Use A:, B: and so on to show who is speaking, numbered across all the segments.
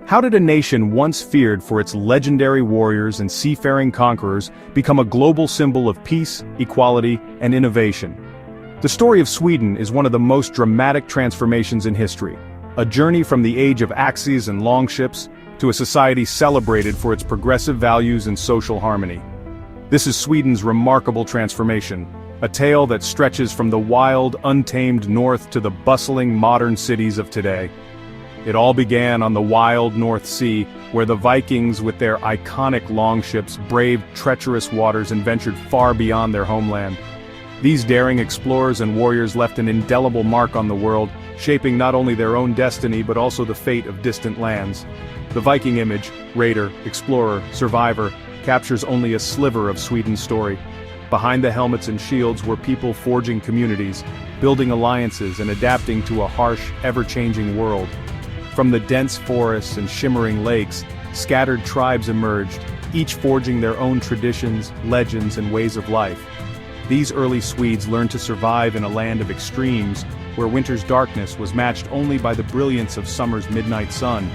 A: How did a nation once feared for its legendary warriors and seafaring conquerors become a global symbol of peace, equality, and innovation? The story of Sweden is one of the most dramatic transformations in history, a journey from the age of axes and longships to a society celebrated for its progressive values and social harmony. This is Sweden's remarkable transformation, a tale that stretches from the wild, untamed north to the bustling modern cities of today. It all began on the wild North Sea, where the Vikings with their iconic longships braved treacherous waters and ventured far beyond their homeland. These daring explorers and warriors left an indelible mark on the world, shaping not only their own destiny but also the fate of distant lands. The Viking image, raider, explorer, survivor, captures only a sliver of Sweden's story. Behind the helmets and shields were people forging communities, building alliances and adapting to a harsh, ever-changing world. From the dense forests and shimmering lakes, scattered tribes emerged, each forging their own traditions, legends, and ways of life. These early Swedes learned to survive in a land of extremes, where winter's darkness was matched only by the brilliance of summer's midnight sun.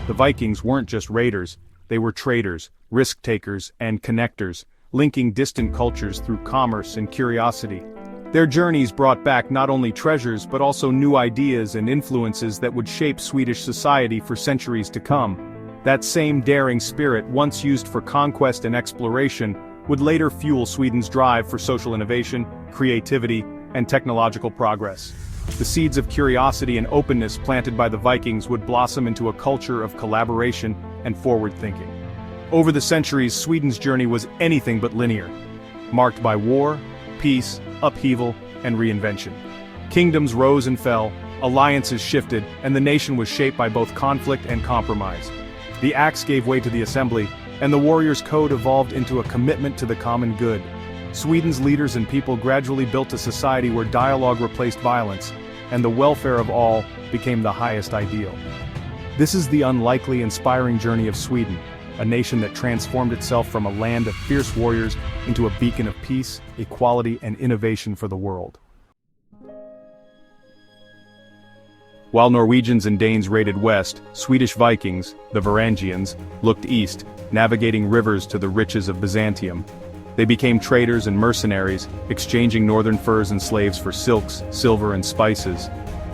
A: The Vikings weren't just raiders, they were traders, risk-takers, and connectors, linking distant cultures through commerce and curiosity. Their journeys brought back not only treasures but also new ideas and influences that would shape Swedish society for centuries to come. That same daring spirit, once used for conquest and exploration, would later fuel Sweden's drive for social innovation, creativity, and technological progress. The seeds of curiosity and openness planted by the Vikings would blossom into a culture of collaboration and forward thinking. Over the centuries, Sweden's journey was anything but linear, marked by war, peace, upheaval, and reinvention. Kingdoms rose and fell, alliances shifted, and the nation was shaped by both conflict and compromise. The axe gave way to the assembly, and the warrior's code evolved into a commitment to the common good. Sweden's leaders and people gradually built a society where dialogue replaced violence, and the welfare of all became the highest ideal. This is the unlikely, inspiring journey of Sweden, a nation that transformed itself from a land of fierce warriors into a beacon of peace, equality, and innovation for the world. While Norwegians and Danes raided west, Swedish Vikings, the Varangians, looked east, navigating rivers to the riches of Byzantium. They became traders and mercenaries, exchanging northern furs and slaves for silks, silver, and spices.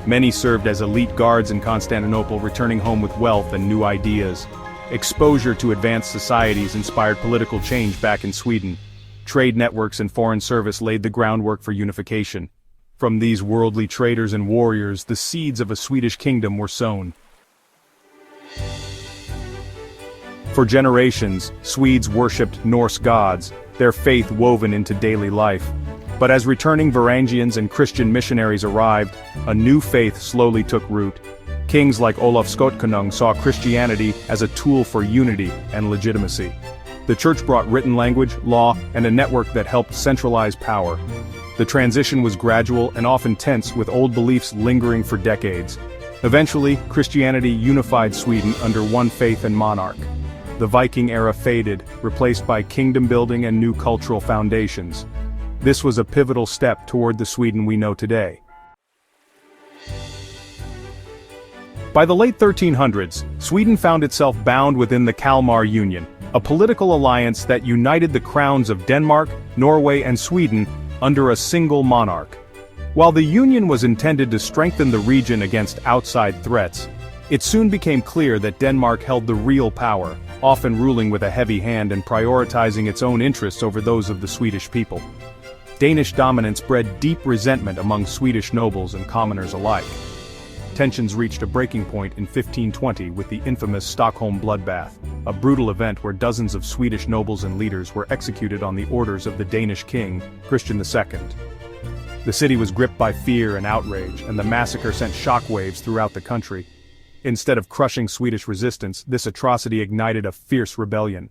A: Many served as elite guards in Constantinople, returning home with wealth and new ideas. Exposure to advanced societies inspired political change back in Sweden. Trade networks and foreign service laid the groundwork for unification. From these worldly traders and warriors, the seeds of a Swedish kingdom were sown. For generations, Swedes worshipped Norse gods, their faith woven into daily life. But as returning Varangians and Christian missionaries arrived, a new faith slowly took root. Kings like Olaf Skotkonung saw Christianity as a tool for unity and legitimacy. The church brought written language, law, and a network that helped centralize power. The transition was gradual and often tense, with old beliefs lingering for decades. Eventually, Christianity unified Sweden under one faith and monarch. The Viking era faded, replaced by kingdom building and new cultural foundations. This was a pivotal step toward the Sweden we know today. By the late 1300s, Sweden found itself bound within the Kalmar Union, a political alliance that united the crowns of Denmark, Norway, and Sweden under a single monarch. While the union was intended to strengthen the region against outside threats, it soon became clear that Denmark held the real power, often ruling with a heavy hand and prioritizing its own interests over those of the Swedish people. Danish dominance bred deep resentment among Swedish nobles and commoners alike. Tensions reached a breaking point in 1520 with the infamous Stockholm bloodbath, a brutal event where dozens of Swedish nobles and leaders were executed on the orders of the Danish king, Christian II. The city was gripped by fear and outrage, and the massacre sent shockwaves throughout the country. Instead of crushing Swedish resistance, this atrocity ignited a fierce rebellion.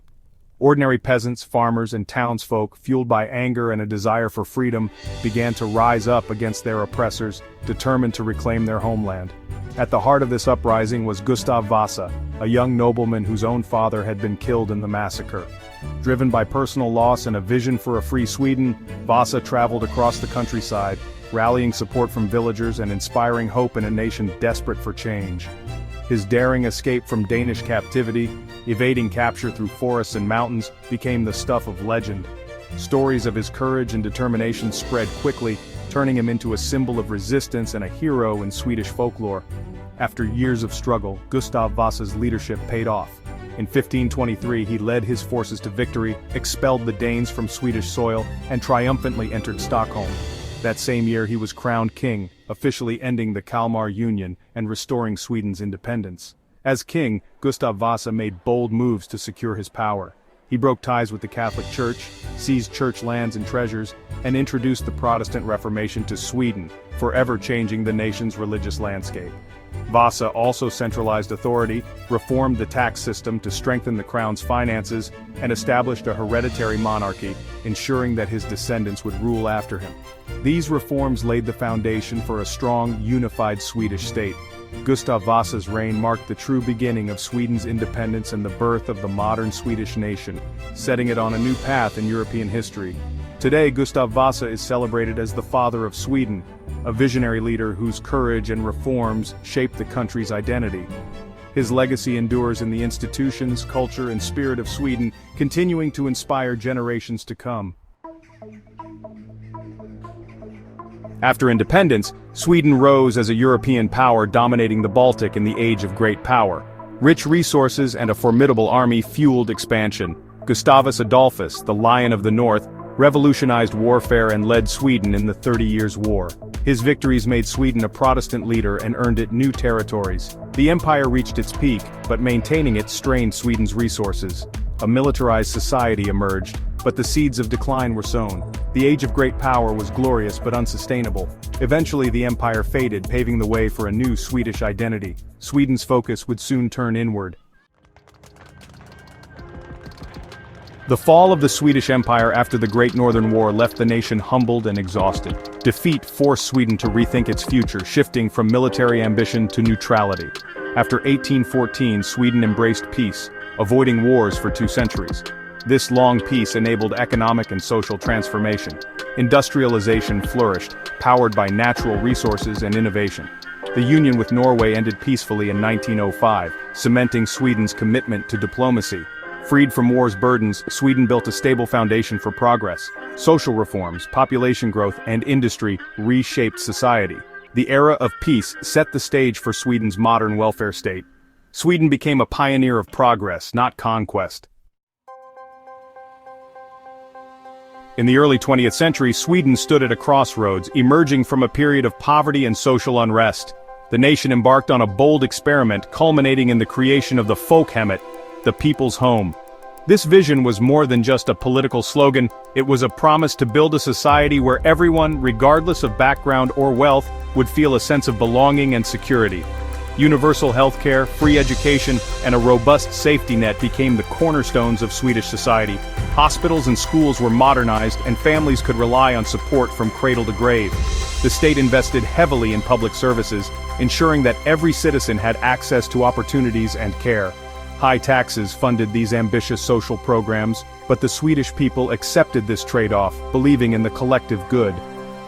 A: Ordinary peasants, farmers, and townsfolk, fueled by anger and a desire for freedom, began to rise up against their oppressors, determined to reclaim their homeland. At the heart of this uprising was Gustav Vasa, a young nobleman whose own father had been killed in the massacre. Driven by personal loss and a vision for a free Sweden, Vasa traveled across the countryside, rallying support from villagers and inspiring hope in a nation desperate for change. His daring escape from Danish captivity, evading capture through forests and mountains, became the stuff of legend. Stories of his courage and determination spread quickly, turning him into a symbol of resistance and a hero in Swedish folklore. After years of struggle, Gustav Vasa's leadership paid off. In 1523 he led his forces to victory, expelled the Danes from Swedish soil, and triumphantly entered Stockholm. That same year he was crowned king, officially ending the Kalmar Union and restoring Sweden's independence. As king, Gustav Vasa made bold moves to secure his power. He broke ties with the Catholic Church, seized church lands and treasures, and introduced the Protestant Reformation to Sweden, forever changing the nation's religious landscape. Vasa also centralized authority, reformed the tax system to strengthen the crown's finances, and established a hereditary monarchy, ensuring that his descendants would rule after him. These reforms laid the foundation for a strong, unified Swedish state. Gustav Vasa's reign marked the true beginning of Sweden's independence and the birth of the modern Swedish nation, setting it on a new path in European history. Today, Gustav Vasa is celebrated as the father of Sweden, a visionary leader whose courage and reforms shaped the country's identity. His legacy endures in the institutions, culture, and spirit of Sweden, continuing to inspire generations to come. After independence, Sweden rose as a European power dominating the Baltic in the Age of Great Power. Rich resources and a formidable army fueled expansion. Gustavus Adolphus, the Lion of the North, revolutionized warfare and led Sweden in the 30 Years' War. His victories made Sweden a Protestant leader and earned it new territories. The empire reached its peak, but maintaining it strained Sweden's resources. A militarized society emerged, but the seeds of decline were sown. The Age of Great Power was glorious but unsustainable. Eventually the empire faded, paving the way for a new Swedish identity. Sweden's focus would soon turn inward. The fall of the Swedish Empire after the Great Northern War left the nation humbled and exhausted. Defeat forced Sweden to rethink its future, shifting from military ambition to neutrality. After 1814, Sweden embraced peace, avoiding wars for 2 centuries. This long peace enabled economic and social transformation. Industrialization flourished, powered by natural resources and innovation. The union with Norway ended peacefully in 1905, cementing Sweden's commitment to diplomacy. Freed from war's burdens, Sweden built a stable foundation for progress. Social reforms, population growth, and industry reshaped society. The era of peace set the stage for Sweden's modern welfare state. Sweden became a pioneer of progress, not conquest. In the early 20th century, Sweden stood at a crossroads, emerging from a period of poverty and social unrest. The nation embarked on a bold experiment, culminating in the creation of the folkhemmet, the people's home. This vision was more than just a political slogan, it was a promise to build a society where everyone, regardless of background or wealth, would feel a sense of belonging and security. Universal healthcare, free education, and a robust safety net became the cornerstones of Swedish society. Hospitals and schools were modernized, and families could rely on support from cradle to grave. The state invested heavily in public services, ensuring that every citizen had access to opportunities and care. High taxes funded these ambitious social programs, but the Swedish people accepted this trade-off, believing in the collective good.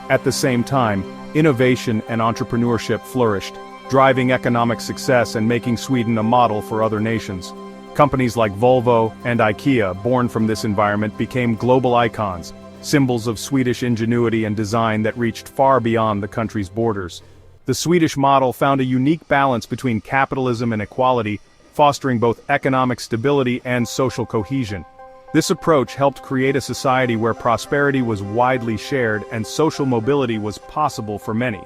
A: At the same time, innovation and entrepreneurship flourished, driving economic success and making Sweden a model for other nations. Companies like Volvo and IKEA, born from this environment, became global icons, symbols of Swedish ingenuity and design that reached far beyond the country's borders. The Swedish model found a unique balance between capitalism and equality, fostering both economic stability and social cohesion. This approach helped create a society where prosperity was widely shared and social mobility was possible for many.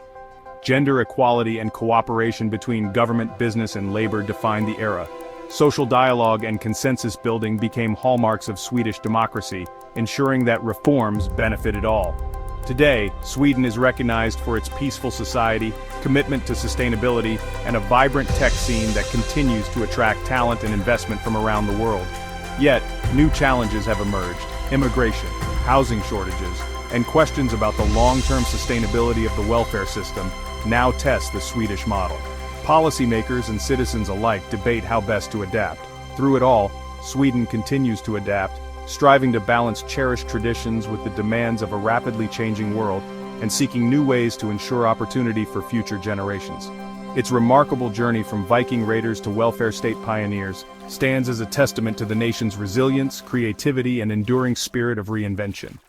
A: Gender equality and cooperation between government, business, and labor defined the era. Social dialogue and consensus building became hallmarks of Swedish democracy, ensuring that reforms benefited all. Today, Sweden is recognized for its peaceful society, commitment to sustainability, and a vibrant tech scene that continues to attract talent and investment from around the world. Yet, new challenges have emerged: immigration, housing shortages, and questions about the long-term sustainability of the welfare system now test the Swedish model. Policymakers and citizens alike debate how best to adapt. Through it all, Sweden continues to adapt, striving to balance cherished traditions with the demands of a rapidly changing world, and seeking new ways to ensure opportunity for future generations. Its remarkable journey from Viking raiders to welfare state pioneers stands as a testament to the nation's resilience, creativity, and enduring spirit of reinvention.